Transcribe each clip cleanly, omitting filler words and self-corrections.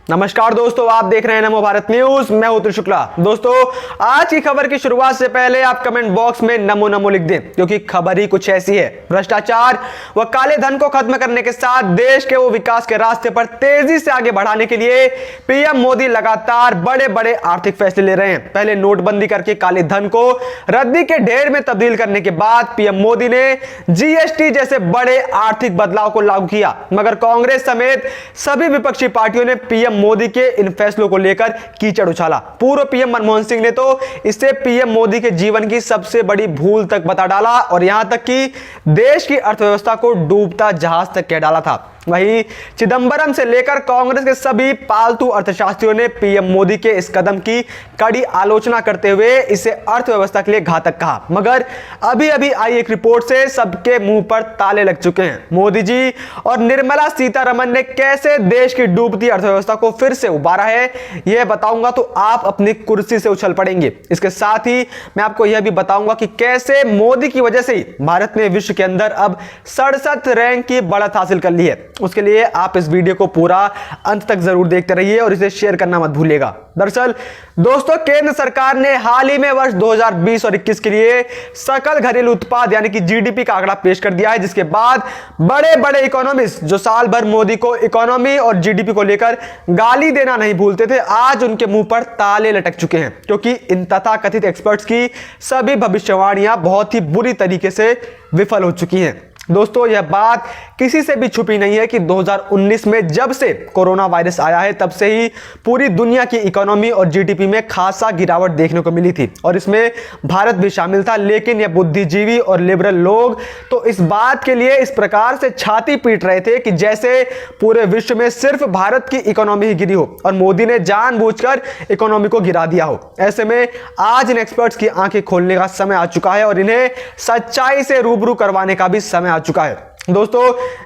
नमस्कार दोस्तों, आप देख रहे हैं नमो भारत न्यूज। मैं हूं शुक्ला। दोस्तों, आज की खबर की शुरुआत से पहले आप कमेंट बॉक्स में नमो नमो लिख दें, क्योंकि खबर ही कुछ ऐसी है। भ्रष्टाचार व काले धन को खत्म करने के साथ देश के वो विकास के रास्ते पर तेजी से आगे बढ़ाने के लिए पीएम मोदी लगातार बड़े बड़े आर्थिक फैसले ले रहे हैं। पहले नोटबंदी करके काले धन को रद्दी के ढेर में तब्दील करने के बाद पीएम मोदी ने जीएसटी जैसे बड़े आर्थिक बदलाव को लागू किया, मगर कांग्रेस समेत सभी विपक्षी पार्टियों ने पीएम मोदी के इन फैसलों को लेकर कीचड़ उछाला। पूर्व पीएम मनमोहन सिंह ने तो इसे पीएम मोदी के जीवन की सबसे बड़ी भूल तक बता डाला और यहां तक कि देश की अर्थव्यवस्था को डूबता जहाज तक कह डाला था। वहीं चिदंबरम से लेकर कांग्रेस के सभी पालतू अर्थशास्त्रियों ने पीएम मोदी के इस कदम की कड़ी आलोचना करते हुए इसे अर्थव्यवस्था के लिए घातक कहा, मगर अभी अभी आई एक रिपोर्ट से सबके मुंह पर ताले लग चुके हैं। मोदी जी और निर्मला सीतारमण ने कैसे देश की डूबती अर्थव्यवस्था को फिर से उबारा है, यह बताऊंगा तो आप अपनी कुर्सी से उछल पड़ेंगे। इसके साथ ही मैं आपको यह भी बताऊंगा कि कैसे मोदी की वजह से भारत ने विश्व के अंदर अब 67 रैंक की बढ़त हासिल कर ली है। उसके लिए आप इस वीडियो को पूरा अंत तक जरूर देखते रहिए और इसे शेयर करना मत भूलिएगा। दरअसल दोस्तों, केंद्र सरकार ने हाल ही में वर्ष 2020 और 21 के लिए सकल घरेलू उत्पाद यानी कि जीडीपी का आंकड़ा पेश कर दिया है, जिसके बाद बड़े बड़े इकोनॉमिस्ट जो साल भर मोदी को इकोनॉमी और जीडीपी को लेकर गाली देना नहीं भूलते थे, आज उनके मुंह पर ताले लटक चुके हैं, क्योंकि इन तथाकथित एक्सपर्ट्स की सभी भविष्यवाणियां बहुत ही बुरी तरीके से विफल हो चुकी हैं। दोस्तों, यह बात किसी से भी छुपी नहीं है कि 2019 में जब से कोरोना वायरस आया है तब से ही पूरी दुनिया की इकोनॉमी और जीडीपी में खासा गिरावट देखने को मिली थी और इसमें भारत भी शामिल था। लेकिन यह बुद्धिजीवी और लिबरल लोग तो इस बात के लिए इस प्रकार से छाती पीट रहे थे कि जैसे पूरे विश्व में सिर्फ भारत की इकोनॉमी ही गिरी हो और मोदी ने जानबूझकर इकोनॉमी को गिरा दिया हो। ऐसे में आज इन एक्सपर्ट्स की आंखें खोलने का समय आ चुका है और इन्हें सच्चाई से रूबरू करवाने का भी समय आ चुका है। दोस्तों,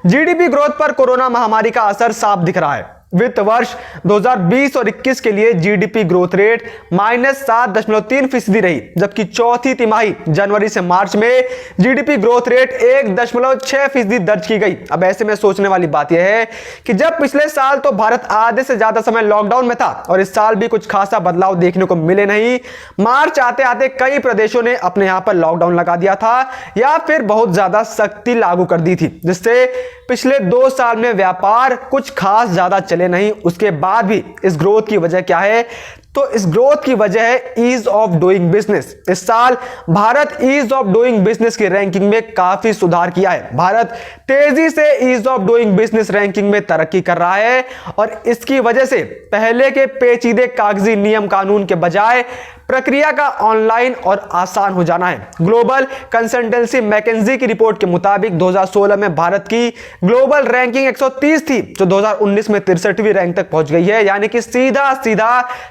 जीडीपी ग्रोथ पर कोरोना महामारी का असर साफ दिख रहा है। वित्त वर्ष 2020 और 21 के लिए जीडीपी ग्रोथ रेट -7.3% रही, जबकि चौथी तिमाही जनवरी से मार्च में जीडीपी ग्रोथ रेट 1.6% दर्ज की गई। अब ऐसे में सोचने वाली बात यह है कि जब पिछले साल तो भारत आधे से ज्यादा समय लॉकडाउन में था और इस साल भी कुछ खासा बदलाव देखने को मिले नहीं, मार्च आते आते कई प्रदेशों ने अपने यहां पर लॉकडाउन लगा दिया था या फिर बहुत ज्यादा सख्ती लागू कर दी थी, जिससे पिछले 2 साल में व्यापार कुछ खास ज्यादा चले नहीं। उसके बाद भी इस ग्रोथ की वजह क्या है? तो इस ग्रोथ की वजह है ईज ऑफ डूइंग बिजनेस। इस साल Bharat ease of doing business की रैंकिंग में काफी सुधार किया है। भारत तेजी से ease of doing business ranking में तरक्की कर रहा है और इसकी वजह से पहले के पेचीदे कागजी नियम कानून के बजाय प्रक्रिया का ऑनलाइन और आसान हो जाना है। ग्लोबल कंसल्टेंसी मैकेंजी की रिपोर्ट के मुताबिक 2016 में भारत की ग्लोबल रैंकिंग 130 थी, जो 2019 में 63वीं रैंक तक पहुंच गई है, यानी कि सीधा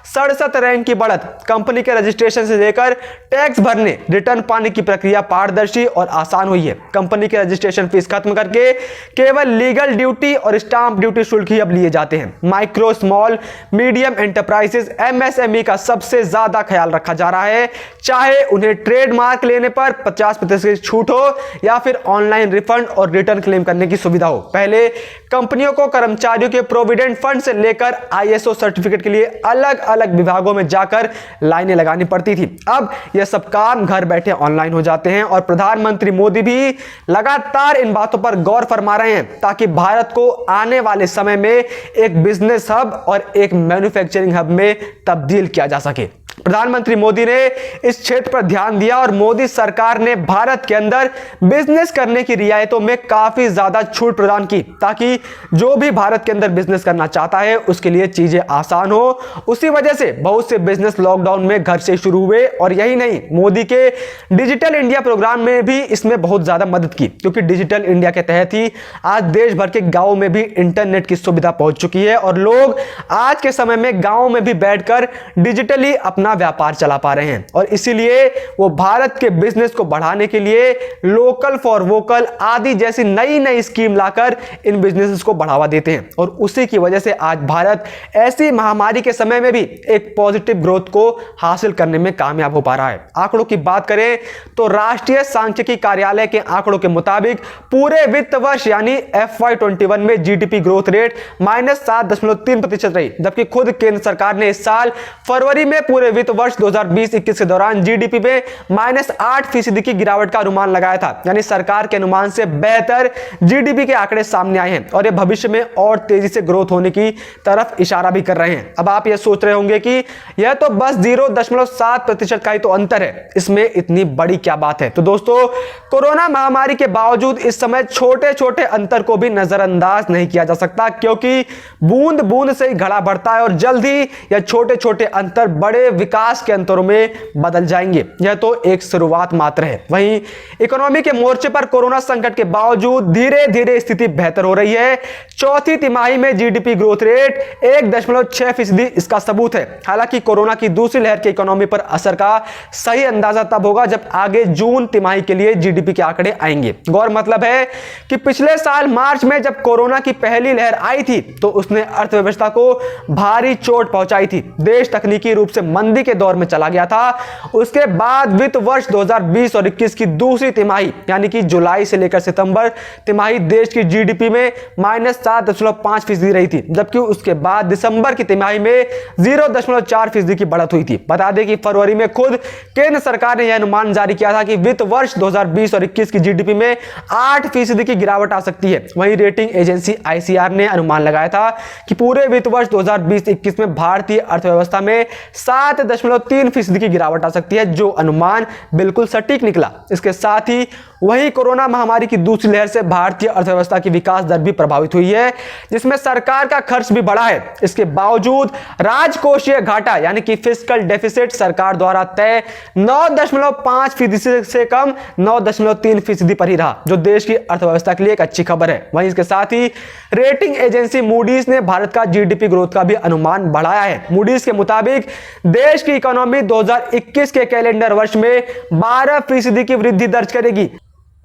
67 रैंक की बढ़त। कंपनी के रजिस्ट्रेशन से लेकर टैक्स भरने, रिटर्न पाने की प्रक्रिया पारदर्शी और आसान हुई है। कंपनी के रजिस्ट्रेशन फीस खत्म करके केवल लीगल ड्यूटी और स्टाम्प ड्यूटी शुल्क ही अब लिए जाते हैं। Micro, small, medium enterprises MSME का सबसे ज्यादा ख्याल रखा जा रहा है, चाहे उन्हें ट्रेडमार्क लेने पर 50% छूट हो या फिर ऑनलाइन रिफंड और रिटर्न क्लेम करने की सुविधा हो। पहले कंपनियों को कर्मचारियों के प्रोविडेंट फंड से लेकर आईएसओ सर्टिफिकेट के लिए अलग अलग विभागों में जाकर लाइनें लगानी पड़ती थी। अब यह सब काम घर बैठे ऑनलाइन हो जाते हैं और प्रधानमंत्री मोदी भी लगातार इन बातों पर गौर फरमा रहे हैं, ताकि भारत को आने वाले समय में एक बिजनेस हब और एक मैन्युफैक्चरिंग हब में तब्दील किया जा सके। प्रधानमंत्री मोदी ने इस क्षेत्र पर ध्यान दिया और मोदी सरकार ने भारत के अंदर बिजनेस करने की रियायतों में काफी ज्यादा छूट प्रदान की, ताकि जो भी भारत के अंदर बिजनेस करना चाहता है उसके लिए चीजें आसान हो। उसी वजह से बहुत से बिजनेस लॉकडाउन में घर से शुरू हुए और यही नहीं, मोदी के डिजिटल इंडिया प्रोग्राम में भी इसमें बहुत ज्यादा मदद की, क्योंकि डिजिटल इंडिया के तहत ही आज देश भर के गांवों में भी इंटरनेट की सुविधा पहुंच चुकी है और लोग आज के समय में गांवों में भी बैठकर डिजिटली अपना अपना व्यापार चला पा रहे हैं और इसीलिए वो भारत के बिजनेस को बढ़ाने के लिए लोकल फॉर वोकल आदि जैसी नई नई स्कीम लाकर इन बिजनेसेस को बढ़ावा देते हैं और उसी की वजह से आज भारत ऐसी महामारी के समय में भी एक पॉजिटिव ग्रोथ को हासिल करने में कामयाब हो पा रहा है। आंकड़ों की बात करें तो राष्ट्रीय सांख्यिकी कार्यालय के आंकड़ों के मुताबिक पूरे वित्त वर्ष यानी FY21 में जीडीपी ग्रोथ रेट -7.3% रही, जबकि खुद केंद्र सरकार ने इस साल फरवरी में पूरे वित्त वर्ष 2020-21 के दौरान जीडीपी में -8% की गिरावट का अनुमान लगाया था। यानी सरकार के अनुमान से बेहतर जीडीपी के आंकड़े सामने आए हैं और ये भविष्य में और तेजी से ग्रोथ होने की तरफ इशारा भी कर रहे हैं। अब आप ये सोच रहे होंगे कि यह तो बस 0.7% का ही तो अंतर है, इसमें इतनी बड़ी क्या बात है। तो दोस्तों, कोरोना महामारी के बावजूद इस समय छोटे छोटे अंतर को भी नजरअंदाज नहीं किया जा सकता, क्योंकि बूंद बूंद से ही घड़ा बढ़ता है और जल्द ही यह छोटे छोटे अंतर बड़े विकास के अंतरों में बदल जाएंगे। यह तो एक शुरुआत मात्र है। वहीं इकोनॉमी के मोर्चे पर कोरोना संकट के बावजूद धीरे धीरे स्थिति बेहतर हो रही है। चौथी तिमाही में जीडीपी ग्रोथ रेट 1.6% इसका सबूत है। हालांकि कोरोना की दूसरी लहर के इकोनॉमी पर असर का सही अंदाजा तब होगा जब आगे जून तिमाही के लिए जीडीपी के आंकड़े आएंगे। गौर मतलब है कि पिछले साल मार्च में जब कोरोना की पहली लहर आई थी तो उसने अर्थव्यवस्था को भारी चोट पहुंचाई थी। देश तकनीकी रूप से मंदी के दौर में चला गया था। उसके बाद वित्त वर्ष 2020 और 21 की दूसरी तिमाही यानी कि जुलाई से लेकर सितंबर तिमाही देश की जीडीपी में -7.5% रही थी, जबकि उसके बाद दिसंबर की तिमाही में 0.4% की बढ़त हुई थी। बता दें कि फरवरी में खुद केंद्र सरकार ने यह अनुमान जारी किया था कि वित्त वर्ष 2020 और 21 की जीडीपी में 8% की गिरावट आ सकती है। वहीं रेटिंग एजेंसी ICR ने अनुमान लगाया था कि पूरे वित्त वर्ष 2020-21 में भारतीय अर्थव्यवस्था में 7.3% की गिरावट आ सकती है, जो अनुमान बिल्कुल सटीक निकला। इसके साथ ही वही कोरोना महामारी की दूसरी लहर से भारतीय अर्थव्यवस्था की विकास दर भी प्रभावित हुई है, जिसमें सरकार का खर्च भी बढ़ा है। इसके बावजूद राजकोषीय घाटा यानी कि फिस्कल डेफिसिट सरकार द्वारा तय 9.5% से कम 9.3% पर ही रहा, जो देश की अर्थव्यवस्था के लिए एक अच्छी खबर है। वहीं इसके साथ ही रेटिंग एजेंसी मूडीज ने भारत का जीडीपी ग्रोथ का भी अनुमान बढ़ाया है। मूडीज के मुताबिक देश की इकोनॉमी 2021 के कैलेंडर वर्ष में 12% की वृद्धि दर्ज करेगी।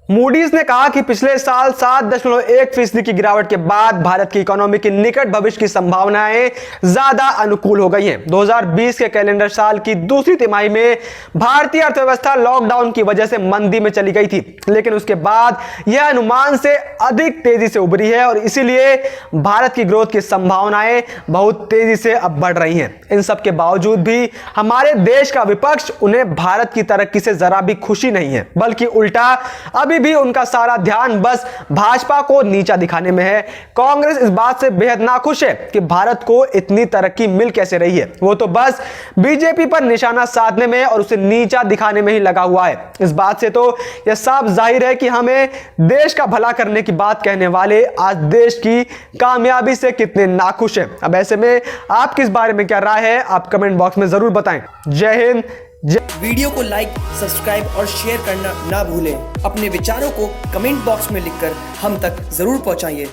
मूडीज ने कहा कि पिछले साल 7.1% की गिरावट के बाद भारत की इकोनॉमी की निकट भविष्य की संभावनाएं ज्यादा अनुकूल हो गई हैं। 2020 के कैलेंडर साल की दूसरी तिमाही में भारतीय अर्थव्यवस्था लॉकडाउन की वजह से मंदी में चली गई थी, लेकिन उसके बाद यह अनुमान से अधिक तेजी से उभरी है और इसीलिए भारत की ग्रोथ की संभावनाएं बहुत तेजी से अब बढ़ रही हैं। इन सब के बावजूद भी हमारे देश का विपक्ष उन्हें भारत की तरक्की से जरा भी खुशी नहीं है, बल्कि उल्टा अभी भी उनका सारा ध्यान बस भाजपा को नीचा दिखाने में है। कांग्रेस इस बात से बेहद नाखुश है कि भारत को इतनी तरक्की मिल कैसे रही है। वो तो बस बीजेपी पर निशाना साधने में और उसे नीचा दिखाने में ही लगा हुआ है। इस बात से तो यह साफ जाहिर है कि हमें देश का भला करने की बात कहने वाले आज देश की कामयाबी से कितने नाखुश हैं। अब ऐसे में आप किस बारे में क्या राय है, आप कमेंट बॉक्स में जरूर बताएं। जय हिंद। वीडियो को लाइक, सब्सक्राइब और शेयर करना ना भूलें। अपने विचारों को कमेंट बॉक्स में लिखकर हम तक जरूर पहुंचाइए।